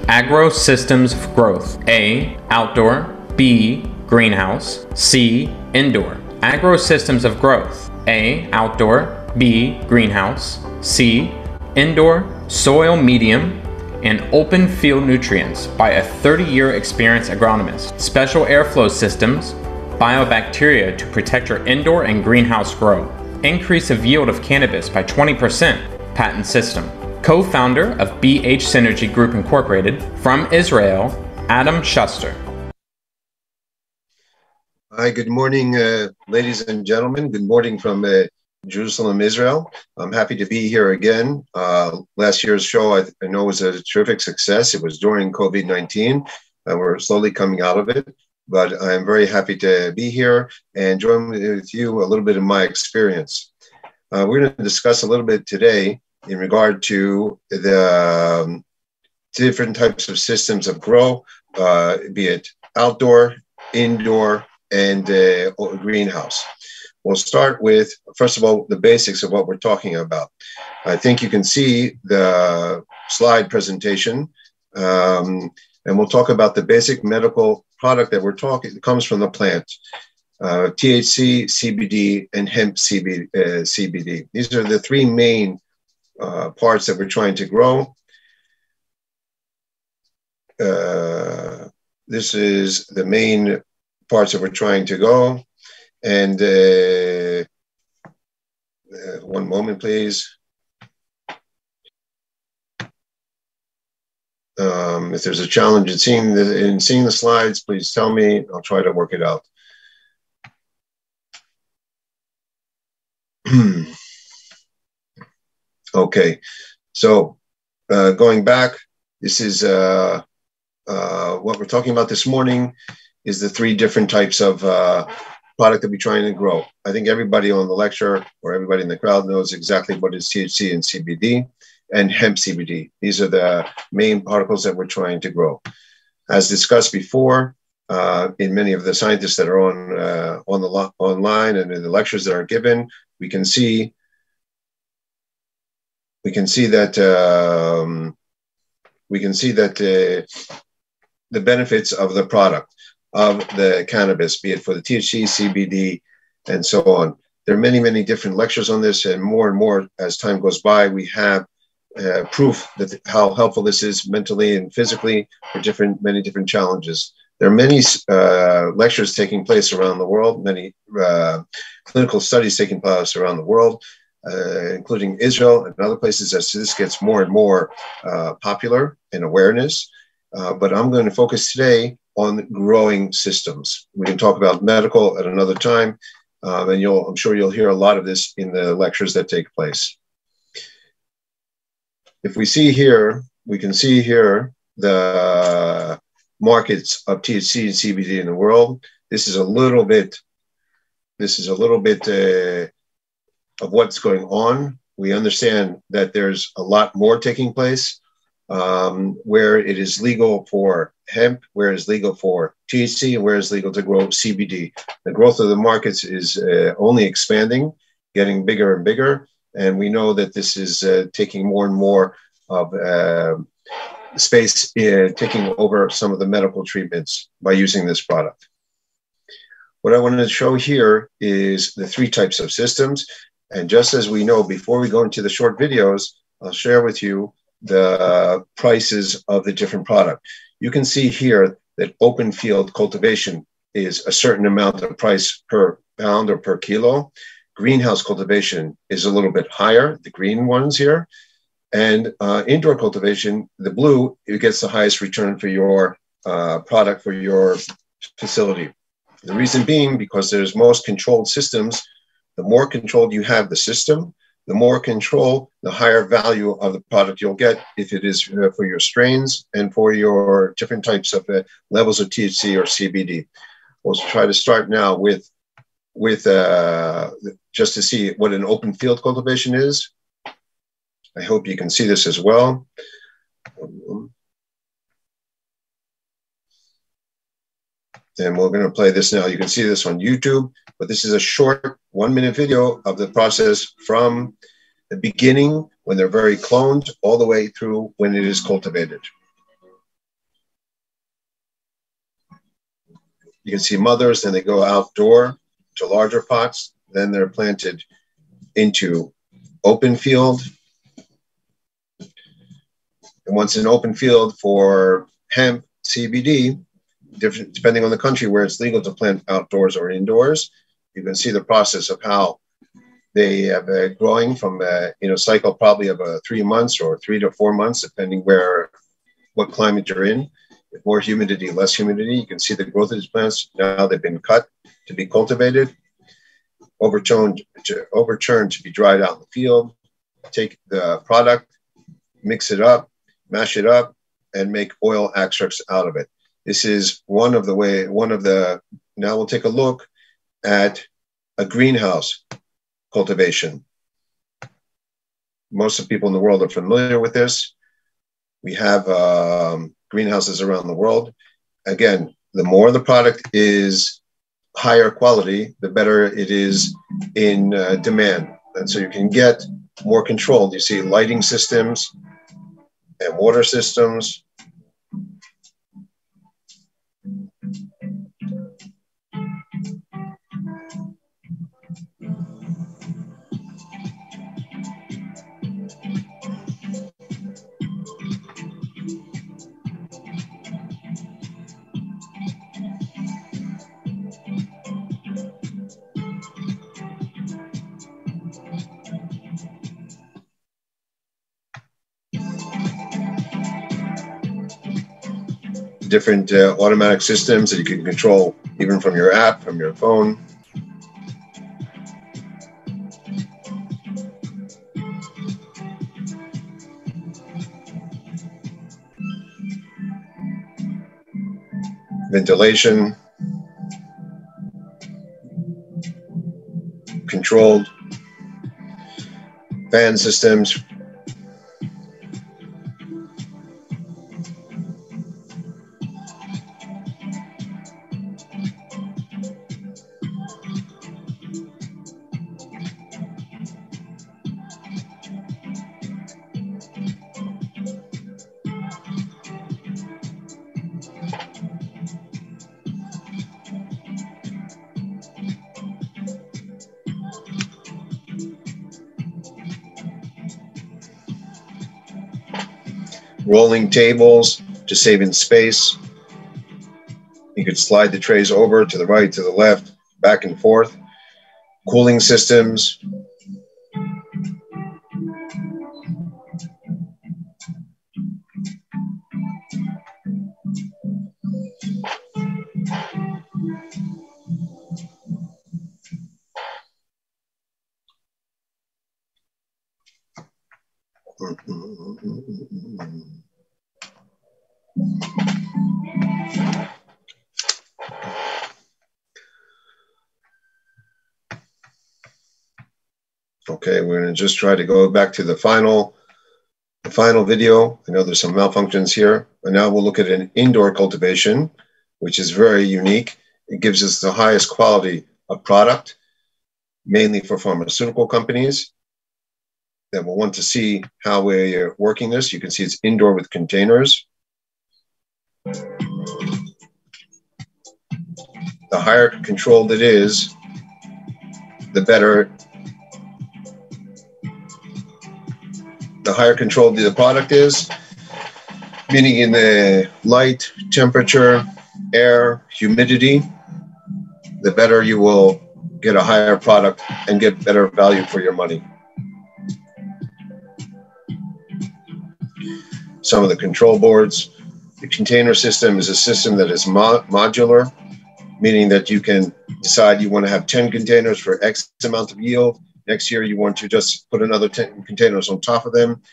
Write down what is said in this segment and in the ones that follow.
Agro systems of growth. A. Outdoor. B. Greenhouse. C. Indoor. Agro systems of growth. A. Outdoor. B. Greenhouse. C. Indoor. Soil medium and open field nutrients by a 30-year experienced agronomist. Special airflow systems. Biobacteria to protect your indoor and greenhouse grow. Increase of yield of cannabis by 20%. Patent system. Co-founder of BH Synergy Group Incorporated, from Israel, Adam Shuster. Hi, good morning, ladies and gentlemen. Good morning from Jerusalem, Israel. I'm happy to be here again. Last year's show, I know, was a terrific success. It was during COVID-19, and we're slowly coming out of it. But I'm very happy to be here and join with you a little bit of my experience. We're going to discuss a little bit today in regard to the different types of systems of grow, be it outdoor, indoor, and greenhouse. We'll start with, first of all, the basics of what we're talking about. I think you can see the slide presentation, and we'll talk about the basic medical product that we're talking. It comes from the plant, THC, CBD, and Hemp CBD. These are the three main parts that we're trying to grow. This is the main parts that we're trying to go. And one moment, please. If there's a challenge in seeing the slides, please tell me. I'll try to work it out. Okay, so going back, this is what we're talking about this morning is the three different types of product that we're trying to grow. I think everybody on the lecture or everybody in the crowd knows exactly what is THC and CBD and hemp CBD. These are the main particles that we're trying to grow. As discussed before, in many of the scientists that are online and in the lectures that are given, we can see that the benefits of the product of the cannabis, be it for the THC, CBD, and so on. There are many, many different lectures on this, and more as time goes by, we have proof that how helpful this is mentally and physically for many different challenges. There are many lectures taking place around the world, many clinical studies taking place around the world, including Israel and other places, as this gets more and more popular in awareness. But I'm going to focus today on growing systems. We can talk about medical at another time, and I'm sure you'll hear a lot of this in the lectures that take place. If we see here, we can see here the markets of THC and CBD in the world. This is a little bit of what's going on. We understand that there's a lot more taking place, where it is legal for hemp, where it is legal for THC, and where it is legal to grow CBD. The growth of the markets is only expanding, getting bigger and bigger, and we know that this is taking more and more of space, taking over some of the medical treatments by using this product. What I wanted to show here is the three types of systems, and just as we know, before we go into the short videos, I'll share with you the prices of the different product. You can see here that open field cultivation is a certain amount of price per pound or per kilo. Greenhouse cultivation is a little bit higher, the green ones here. And indoor cultivation, the blue, it gets the highest return for your product, for your facility. The reason being because there's most controlled systems. The more controlled you have the system, the more control, the higher value of the product you'll get if it is for your strains and for your different types of levels of THC or CBD. We'll try to start now with just to see what an open field cultivation is. I hope you can see this as well. And we're going to play this now. You can see this on YouTube, but this is a short 1-minute video of the process from the beginning when they're very cloned all the way through when it is cultivated. You can see mothers, then they go outdoor to larger pots, then they're planted into open field. And once in open field for hemp, CBD, different, depending on the country where it's legal to plant outdoors or indoors, you can see the process of how they have growing from a cycle probably of 3 months or 3 to 4 months, depending what climate you're in. With more humidity, less humidity, you can see the growth of these plants. Now they've been cut to be cultivated, overturned to be dried out in the field. Take the product, mix it up, mash it up, and make oil extracts out of it. This is now we'll take a look at a greenhouse cultivation. Most of the people in the world are familiar with this. We have greenhouses around the world. Again, the more the product is higher quality, the better it is in demand. And so you can get more controlled. You see lighting systems and water systems. Different automatic systems that you can control even from your app, from your phone. Ventilation, controlled fan systems. Rolling tables to save in space. You could slide the trays over to the right, to the left, back and forth. Cooling systems. Okay, we're going to just try to go back to the final video. I know there's some malfunctions here, but now we'll look at an indoor cultivation, which is very unique. It gives us the highest quality of product, mainly for pharmaceutical companies that will want to see how we're working this. You can see it's indoor with containers. The higher controlled it is, the better. The higher controlled the product is, meaning in the light, temperature, air, humidity, the better you will get a higher product and get better value for your money. Some of the control boards. The container system is a system that is modular, meaning that you can decide you want to have 10 containers for X amount of yield. Next year, you want to just put another 10 containers on top of them.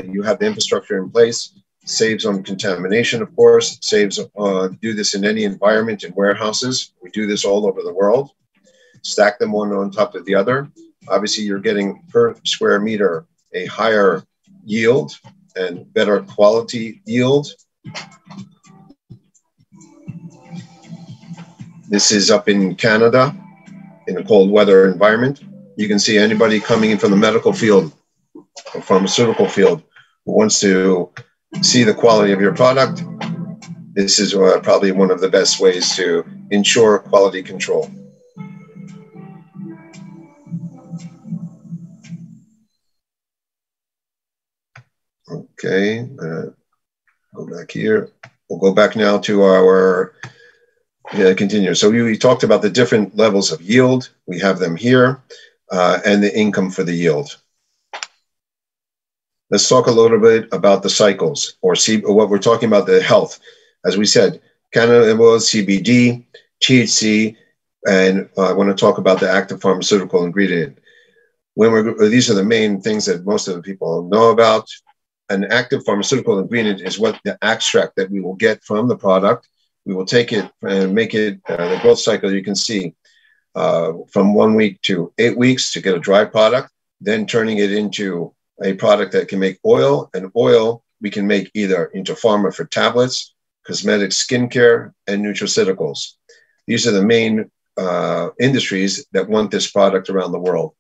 You have the infrastructure in place. Saves on contamination, of course. Saves do this in any environment in warehouses. We do this all over the world. Stack them one on top of the other. Obviously, you're getting per square meter a higher yield and better quality yield. This is up in Canada in a cold weather environment. You can see anybody coming in from the medical field or pharmaceutical field who wants to see the quality of your product. this is probably one of the best ways to ensure quality control. Okay, go back here. We'll go back now to our continue. So we talked about the different levels of yield. We have them here, and the income for the yield. Let's talk a little bit about the cycles, or what we're talking about, the health. As we said, cannabis, CBD, THC, and I want to talk about the active pharmaceutical ingredient. These are the main things that most of the people know about. An active pharmaceutical ingredient is what the extract that we will get from the product. We will take it and make it the growth cycle. You can see from 1 week to 8 weeks to get a dry product, then turning it into a product that can make oil. And oil we can make either into pharma for tablets, cosmetics, skincare, and nutraceuticals. These are the main industries that want this product around the world.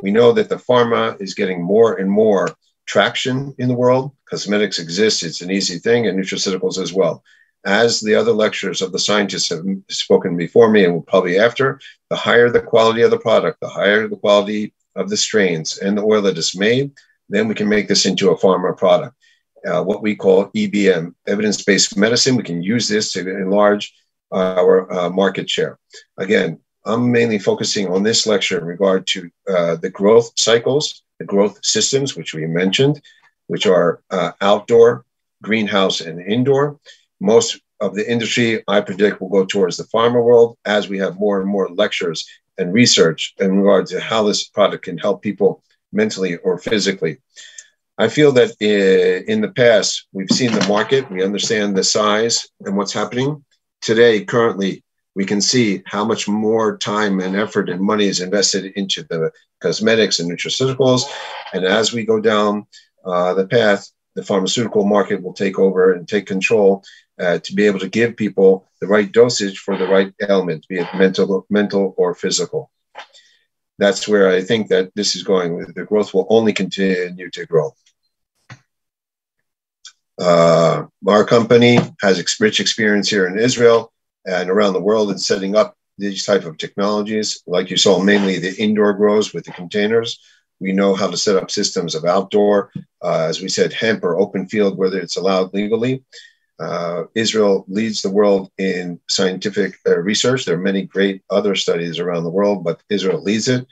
We know that the pharma is getting more and more traction in the world. Cosmetics exists, it's an easy thing, and nutraceuticals as well. As the other lecturers of the scientists have spoken before me and probably after, the higher the quality of the product, the higher the quality of the strains and the oil that is made, then we can make this into a pharma product. What we call EBM, evidence-based medicine. We can use this to enlarge our market share. Again, I'm mainly focusing on this lecture in regard to the growth cycles, the growth systems, which we mentioned, which are outdoor, greenhouse, and indoor. Most of the industry, I predict, will go towards the pharma world as we have more and more lectures and research in regard to how this product can help people mentally or physically. I feel that in the past, we've seen the market, we understand the size and what's happening. Today, currently, we can see how much more time and effort and money is invested into the cosmetics and nutraceuticals. And as we go down the path, the pharmaceutical market will take over and take control to be able to give people the right dosage for the right ailment, be it mental or physical. That's where I think that this is going. The growth will only continue to grow. Our company has rich experience here in Israel and around the world in setting up these type of technologies. Like you saw, mainly the indoor grows with the containers. We know how to set up systems of outdoor, as we said, hemp or open field, whether it's allowed legally. Israel leads the world in scientific research. There are many great other studies around the world, but Israel leads it.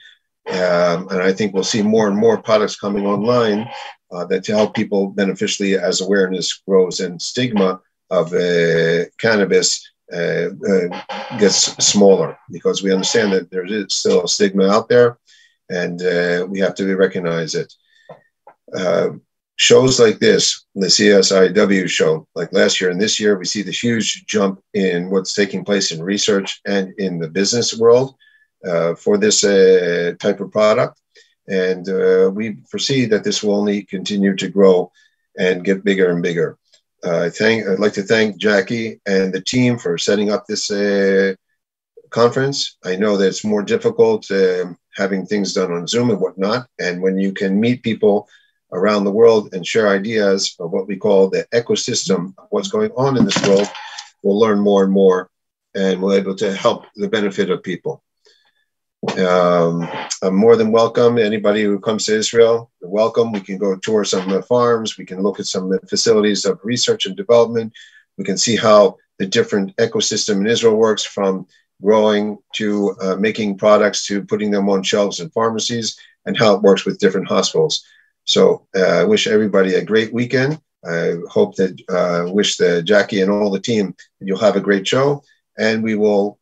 And I think we'll see more and more products coming online that to help people beneficially as awareness grows and stigma of cannabis gets smaller, because we understand that there is still a stigma out there, and we have to recognize it. Shows like this, the CISW show, like last year and this year, we see the huge jump in what's taking place in research and in the business world for this type of product. And we foresee that this will only continue to grow and get bigger and bigger. I'd like to thank Jackie and the team for setting up this conference. I know that it's more difficult having things done on Zoom and whatnot. And when you can meet people around the world and share ideas of what we call the ecosystem, what's going on in this world, we'll learn more and more, and we're able to help the benefit of people. I'm more than welcome. Anybody who comes to Israel, you're welcome. We can go tour some farms. We can look at some facilities of research and development. We can see how the different ecosystem in Israel works, from growing to making products to putting them on shelves in pharmacies, and how it works with different hospitals. So I wish everybody a great weekend. I hope that wish Jackie and all the team that you'll have a great show, and we will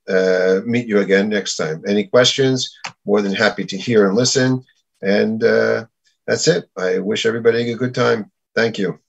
meet you again next time. Any questions? More than happy to hear and listen. And that's it. I wish everybody a good time. Thank you.